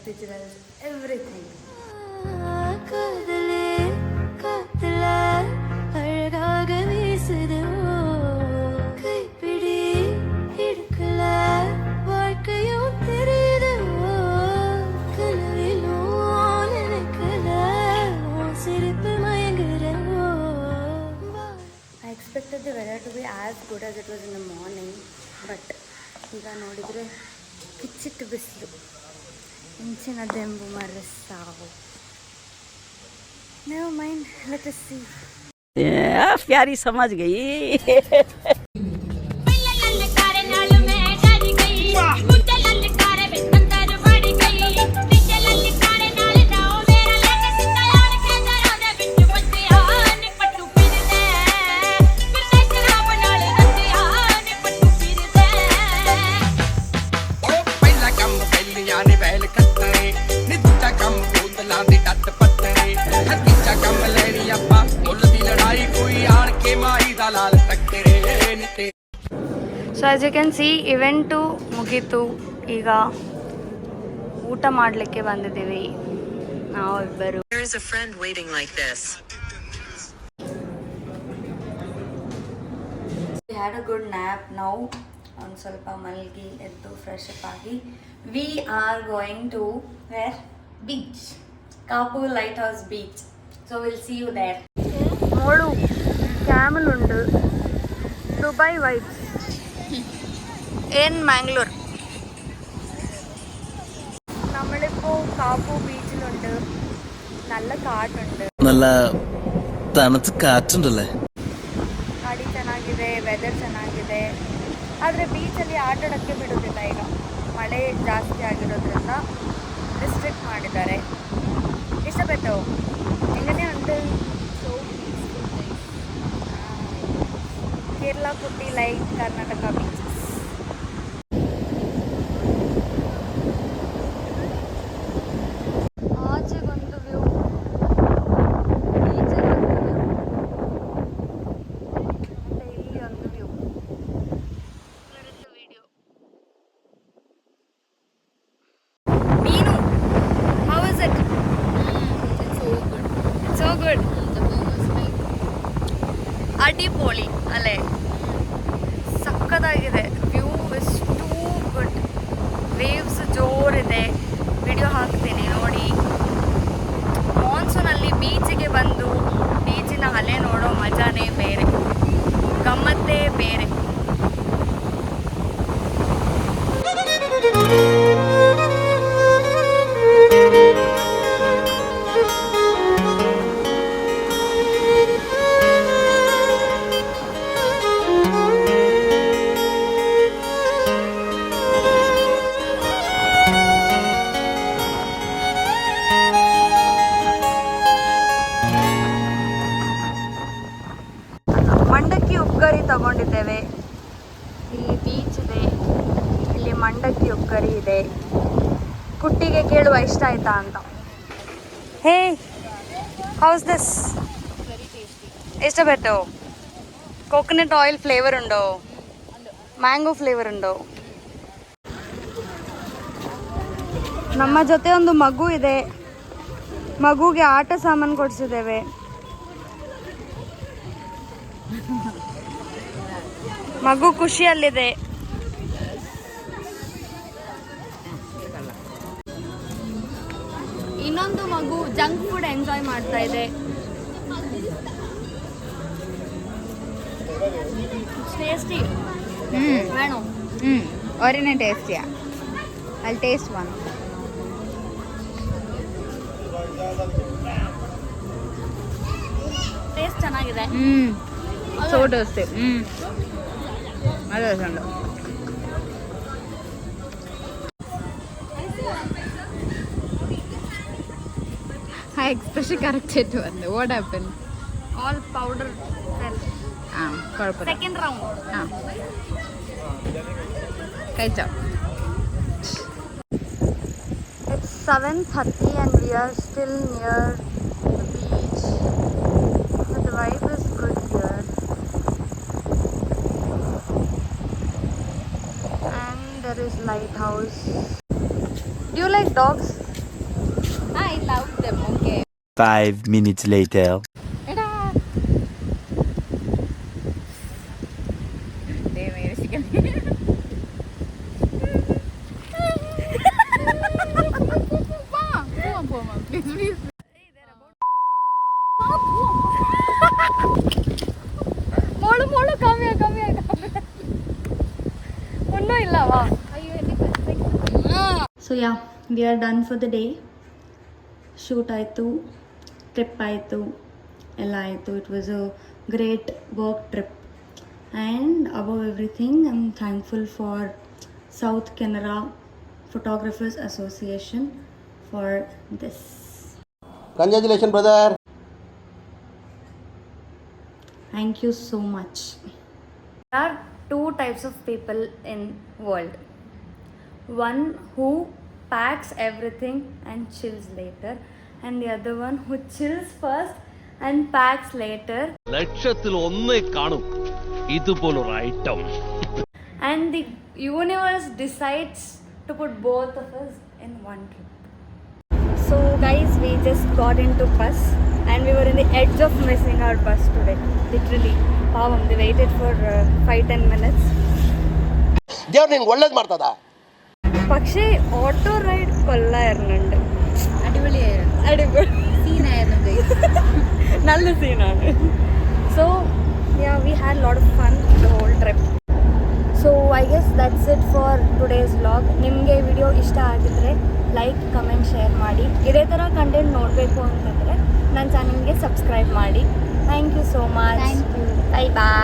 pictures, everything. I expected the weather to be as good as it was in the morning, but ಈಗ ನೋಡಿದರೆ ಕಿಚ್ಚಿಟ್ಟು ಬಿಸಿಲು, ಇಂಚಿನ ದೆಂಬು ಮರ ಸಾವು. Never mind, let us see. प्यारी समझ गई. So as you can see, event ಮುಗೀತು. ಈಗ ಊಟ ಮಾಡಲಿಕ್ಕೆ ಬಂದಿದ್ದೀವಿ ನಾವು ಇಬ್ಬರು. There is a friend waiting like this. We had a good nap now. ಒಂದು ಸ್ವಲ್ಪ ಮಲಗಿ ಎದ್ದು ಫ್ರೆಶ್ ಅಪ್ ಆಗಿ we are going to where? Beach. Kapu Lighthouse Beach. So we'll see you there. മോളു ക്യാമൽ ഉണ്ട്, ദുബായ് വൈബ്സ് in Mangalore. നമ്മളിപ്പോൾ കാപ്പു ബീച്ചിലുണ്ട്. നല്ല കാറ്റുണ്ട്, നല്ല തണുത്ത കാറ്റുണ്ടല്ലേ. ಗಾಡಿ ಚೆನ್ನಾಗಿದೆ, ವೆದರ್ ಚೆನ್ನಾಗಿದೆ. ಆದರೆ ಬೀಚಲ್ಲಿ ಆಟಾಡೋಕ್ಕೆ ಬಿಡೋದಿಲ್ಲ. ಈಗ ಮಳೆ ಜಾಸ್ತಿ ಆಗಿರೋದ್ರಿಂದ ರಿಸ್ಟ್ರಿಕ್ಟ್ ಮಾಡಿದ್ದಾರೆ. ಇಷ್ಟಪಟ್ಟು ಹೆಂಗನೇ ಉಂಟು ಕೇರಳ ಕುಟ್ಟಿ ಲೈಕ್ ಕರ್ನಾಟಕ ಬೀಚಸ್. ಆಚೆಗೊಂದು ವ್ಯೂ, ಈಚೆಗೊಂದು ವ್ಯೂ, ಮತ್ತೆ ಇಲ್ಲಿ ಒಂದು ವ್ಯೂ. ವಿಡಿಯೋ ಮೀನು, how is it? So good. ಅಡಿಪೋಳಿ ಅಲ್ಲೇ, ಸಕ್ಕತ್ತಾಗಿದೆ. View is too good. Waves ಜೋರಿದೆ. ವಿಡಿಯೋ ಹಾಕ್ತೀನಿ ನೋಡಿ. ಮಾನ್ಸೂನಲ್ಲಿ ಬೀಚಿಗೆ ಬಂದು ಬೀಚಿನ ಅಲೆ ನೋಡೋ ಮಜಾನೇ ಬೇರೆ, ಗಮ್ಮತ್ತೇ ಬೇರೆ. ಮಂಡಕ್ಕಿ ಉಪ್ಗರಿ ತಗೊಂಡಿದ್ದೇವೆ. ಇಲ್ಲಿ ಬೀಚ್ ಇದೆ, ಇಲ್ಲಿ ಮಂಡಕ್ಕಿ ಉಪ್ಗರಿ ಇದೆ. ಕುಟ್ಟಿಗೆ ಕೇಳುವ ಇಷ್ಟ ಆಯ್ತಾ ಅಂತ. ಹೇ, ಹೌಸ್ ದಿಸ್? ഇഷ്ടപ്പെട്ടോ? കോക്കനട്ട് ഓയിൽ ഫ്ലേവർ ഉണ്ടോ? ಮ್ಯಾಂಗೋ ಫ್ಲೇವರ್ ಉಂಟು. ನಮ್ಮ ಜೊತೆ ಒಂದು ಮಗು ಇದೆ. ಮಗುಗೆ ಆಟ ಸಾಮಾನು ಕೊಡಿಸಿದ್ದೇವೆ. ಮಗು ಖುಷಿಯಲ್ಲಿದೆ. ಇನ್ನೊಂದು ಮಗು ಜಂಕ್ ಫುಡ್ ಎಂಜಾಯ್ ಮಾಡ್ತಾ ಇದೆ. ಟೇಸ್ಟಿ വേണോ? ഒരെണ്ണം ടേസ്റ്റ് ചെയ്യാം. I'll taste one. ಟೇಸ್ಟ್ ಚೆನ್ನಾಗಿದೆ. So tasty. നല്ല രസമുണ്ട്. ആ എക്സ്പ്രഷൻ കറക്റ്റ് ആയിട്ട് വന്നു. What happen? All powder fell. ആ കുഴപ്പമില്ല. Second round. ആ കഴിച്ചോ? It's 7:30 and we are still near the beach. The vibe is good here. And there is lighthouse. Do you like dogs? 5 minutes later. എടാ ദൈവമേ രക്ഷിക്കണേ. പോവാം പ്ലീസ് പ്ലീസ്. മോള് കമ്മിയാ ഒന്നും ഇല്ല വാ. അയ്യോ എന്റെ So yeah, we are done for the day. Shoot ಆಯಿತು, ಟ್ರಿಪ್ ಆಯಿತು, ಎಲ್ಲ ಆಯಿತು. It was a great work trip. And above everything, I'm thankful for South Canara Photographers Association for this. Congratulations, brother. Thank you so much. There are two types of people in world. One who packs everything and chills later, and the other one who chills first and packs later. ലക്ഷത്തിൽ ഒന്നേ കാണും ഇതുപോലൊരു item. And the universe decides to put both of us in one trip. So guys, we just got into bus and we were in the edge of missing our bus today. Literally, pavam, they waited for 5-10 minutes. ದೇವ್ರು ನಿಂಗೆ ಒಳ್ಳೇದು ಮಾಡ್ತದ. പക്ഷേ auto ride കൊള്ളായിരുന്നുണ്ട്. അടിപൊളിയായിരുന്നു. സീനായിരുന്നു guys. നല്ല സീനാണ്. So yeah, we had a lot of fun the whole trip. So I guess that's it for today's vlog. ನಿಮಗೆ video ಇಷ್ಟ ಆಗಿದ್ರೆ ಲೈಕ್, ಕಮೆಂಟ್, ಶೇರ್ ಮಾಡಿ. ಇದೇ ಥರ ಕಂಟೆಂಟ್ ನೋಡಬೇಕು ಅಂತಂದರೆ ನನ್ನ ಚಾನಲ್ಗೆ ಸಬ್ಸ್ಕ್ರೈಬ್ ಮಾಡಿ. Thank you so much. Thank you. Bye bye.